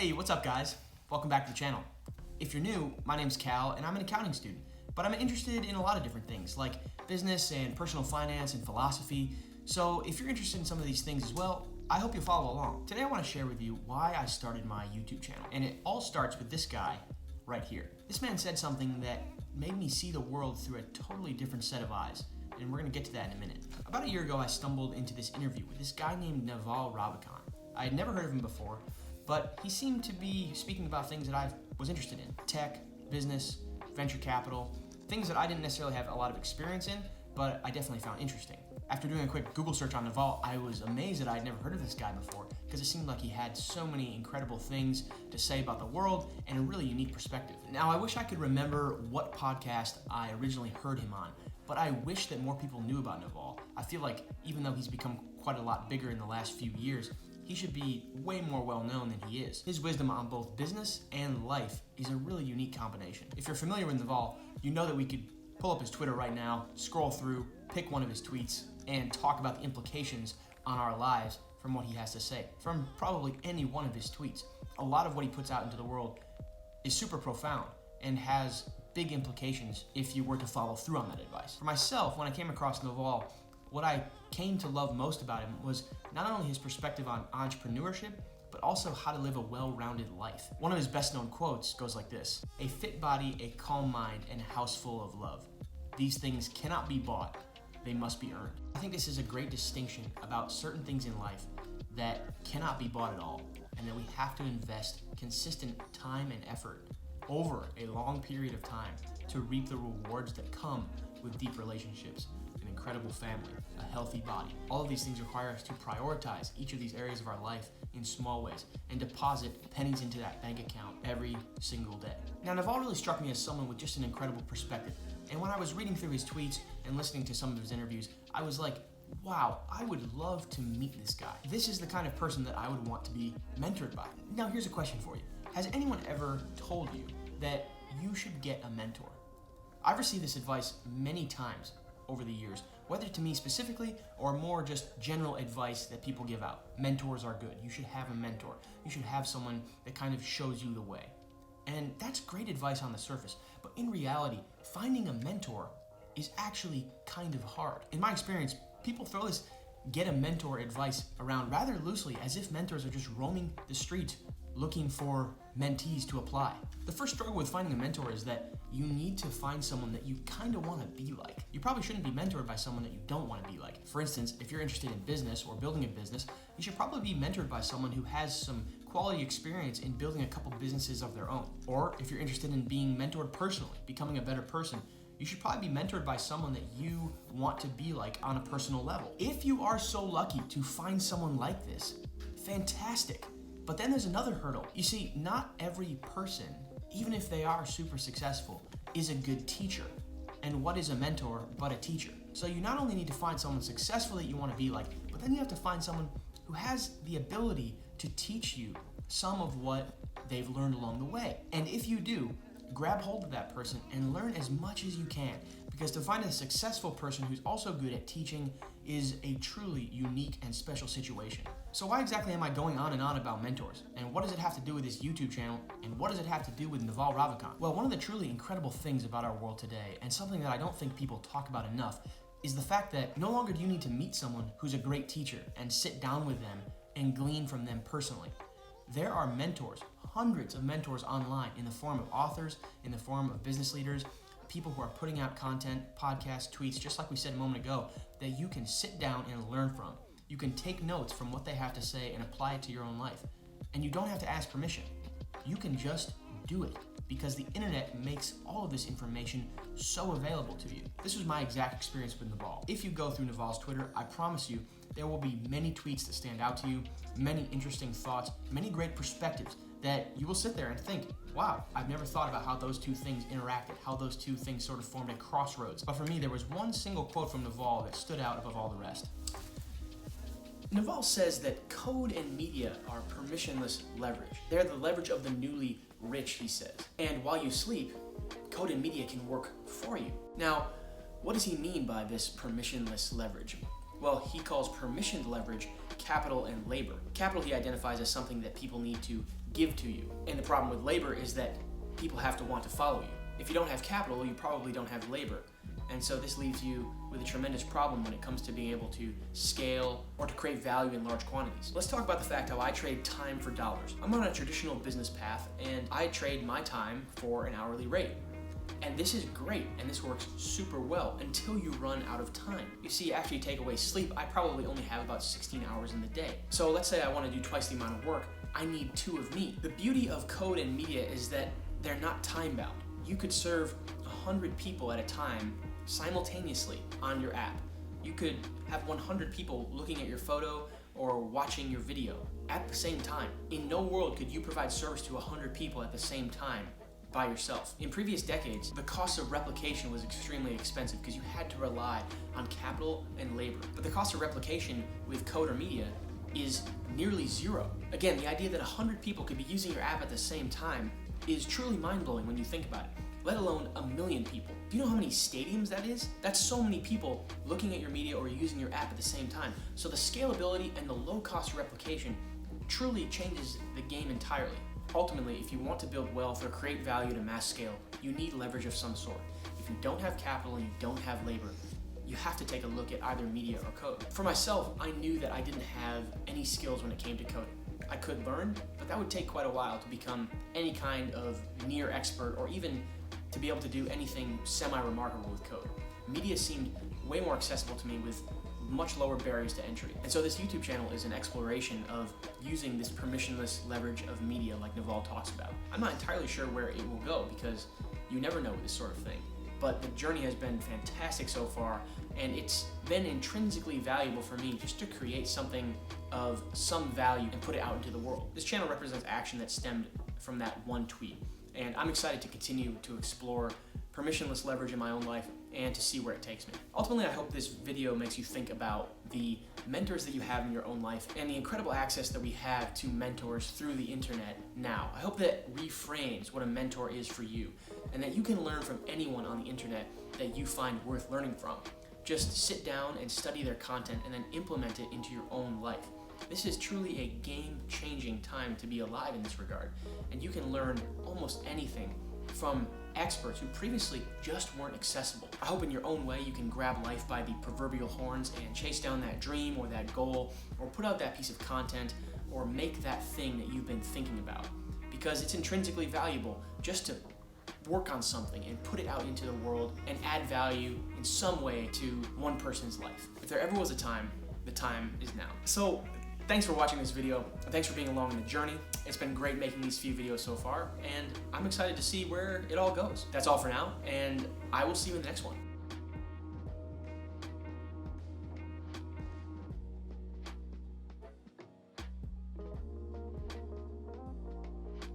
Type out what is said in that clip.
Hey, what's up guys? Welcome back to the channel. If you're new, my name's Cal and I'm an accounting student, but I'm interested in a lot of different things like business and personal finance and philosophy. So if you're interested in some of these things as well, I hope you'll follow along. Today I want to share with you why I started my YouTube channel. And it all starts with this guy right here. This man said something that made me see the world through a totally different set of eyes. And we're going to get to that in a minute. About a year ago, I stumbled into this interview with this guy named Naval Ravikant. I had never heard of him before, but he seemed to be speaking about things that I was interested in. Tech, business, venture capital, things that I didn't necessarily have a lot of experience in, but I definitely found interesting. After doing a quick Google search on Naval, I was amazed that I had never heard of this guy before because it seemed like he had so many incredible things to say about the world and a really unique perspective. Now, I wish I could remember what podcast I originally heard him on, but I wish that more people knew about Naval. I feel like even though he's become quite a lot bigger in the last few years, he should be way more well known than he is. His wisdom on both business and life is a really unique combination. If you're familiar with Naval, you know that we could pull up his Twitter right now, scroll through, pick one of his tweets, and talk about the implications on our lives from what he has to say, from probably any one of his tweets. A lot of what he puts out into the world is super profound and has big implications if you were to follow through on that advice. For myself, when I came across Naval, what I came to love most about him was not only his perspective on entrepreneurship, but also how to live a well-rounded life. One of his best-known quotes goes like this: "A fit body, a calm mind, and a house full of love. These things cannot be bought, they must be earned." I think this is a great distinction about certain things in life that cannot be bought at all, and that we have to invest consistent time and effort over a long period of time to reap the rewards that come with deep relationships, an incredible family, a healthy body. All of these things require us to prioritize each of these areas of our life in small ways and deposit pennies into that bank account every single day. Now, Naval really struck me as someone with just an incredible perspective. And when I was reading through his tweets and listening to some of his interviews, I was like, wow, I would love to meet this guy. This is the kind of person that I would want to be mentored by. Now, here's a question for you. Has anyone ever told you that you should get a mentor? I've received this advice many times over the years, whether to me specifically or more just general advice that people give out. Mentors are good. You should have a mentor. You should have someone that kind of shows you the way. And that's great advice on the surface, but in reality, finding a mentor is actually kind of hard. In my experience, people throw this get a mentor advice around rather loosely, as if mentors are just roaming the streets looking for mentees to apply. The first struggle with finding a mentor is that you need to find someone that you kind of want to be like. You probably shouldn't be mentored by someone that you don't want to be like. For instance, if you're interested in business or building a business, you should probably be mentored by someone who has some quality experience in building a couple businesses of their own. Or if you're interested in being mentored personally, becoming a better person, you should probably be mentored by someone that you want to be like on a personal level. If you are so lucky to find someone like this, fantastic. But then there's another hurdle. You see, not every person, even if they are super successful, is a good teacher. And what is a mentor but a teacher? So you not only need to find someone successful that you want to be like, but then you have to find someone who has the ability to teach you some of what they've learned along the way. And if you do, grab hold of that person and learn as much as you can, because to find a successful person who's also good at teaching is a truly unique and special situation. So why exactly am I going on and on about mentors? And what does it have to do with this YouTube channel? And what does it have to do with Naval Ravikant? Well, one of the truly incredible things about our world today, and something that I don't think people talk about enough, is the fact that no longer do you need to meet someone who's a great teacher and sit down with them and glean from them personally. There are mentors, hundreds of mentors online in the form of authors, in the form of business leaders, people who are putting out content, podcasts, tweets, just like we said a moment ago, that you can sit down and learn from. You can take notes from what they have to say and apply it to your own life. And you don't have to ask permission. You can just do it, because the internet makes all of this information so available to you. This was my exact experience with Naval. If you go through Naval's Twitter, I promise you, there will be many tweets that stand out to you, many interesting thoughts, many great perspectives that you will sit there and think, wow, I've never thought about how those two things interacted, how those two things sort of formed a crossroads. But for me, there was one single quote from Naval that stood out above all the rest. Naval says that code and media are permissionless leverage. They're the leverage of the newly rich, he says. And while you sleep, code and media can work for you. Now, what does he mean by this permissionless leverage? Well, he calls permissioned leverage capital and labor. Capital he identifies as something that people need to give to you. And the problem with labor is that people have to want to follow you. If you don't have capital, you probably don't have labor. And so this leaves you with a tremendous problem when it comes to being able to scale or to create value in large quantities. Let's talk about the fact how I trade time for dollars. I'm on a traditional business path and I trade my time for an hourly rate. And this is great, and this works super well until you run out of time. You see, after you take away sleep, I probably only have about 16 hours in the day. So let's say I want to do twice the amount of work, I need 2 of me. The beauty of code and media is that they're not time-bound. You could serve 100 people at a time simultaneously on your app. You could have 100 people looking at your photo or watching your video at the same time. In no world could you provide service to 100 people at the same time by yourself. In previous decades, the cost of replication was extremely expensive because you had to rely on capital and labor. But the cost of replication with code or media is nearly zero. Again, the idea that 100 people could be using your app at the same time is truly mind-blowing when you think about it, let alone 1 million people. Do you know how many stadiums that is? That's so many people looking at your media or using your app at the same time. So the scalability and the low cost replication truly changes the game entirely. Ultimately, if you want to build wealth or create value at a mass scale, you need leverage of some sort. If you don't have capital and you don't have labor, you have to take a look at either media or code. For myself, I knew that I didn't have any skills when it came to coding. I could learn, but that would take quite a while to become any kind of near expert or even to be able to do anything semi-remarkable with code. Media seemed way more accessible to me with much lower barriers to entry. And so this YouTube channel is an exploration of using this permissionless leverage of media like Naval talks about. I'm not entirely sure where it will go because you never know with this sort of thing. But the journey has been fantastic so far, and it's been intrinsically valuable for me just to create something of some value and put it out into the world. This channel represents action that stemmed from that one tweet, and I'm excited to continue to explore permissionless leverage in my own life and to see where it takes me. Ultimately, I hope this video makes you think about the mentors that you have in your own life and the incredible access that we have to mentors through the internet now. I hope that reframes what a mentor is for you and that you can learn from anyone on the internet that you find worth learning from. Just sit down and study their content and then implement it into your own life. This is truly a game-changing time to be alive in this regard, and you can learn almost anything from experts who previously just weren't accessible. I hope in your own way you can grab life by the proverbial horns and chase down that dream or that goal, or put out that piece of content, or make that thing that you've been thinking about. Because it's intrinsically valuable just to work on something and put it out into the world and add value in some way to one person's life. If there ever was a time, the time is now. So thanks for watching this video, and thanks for being along in the journey. It's been great making these few videos so far, and I'm excited to see where it all goes. That's all for now, and I will see you in the next one.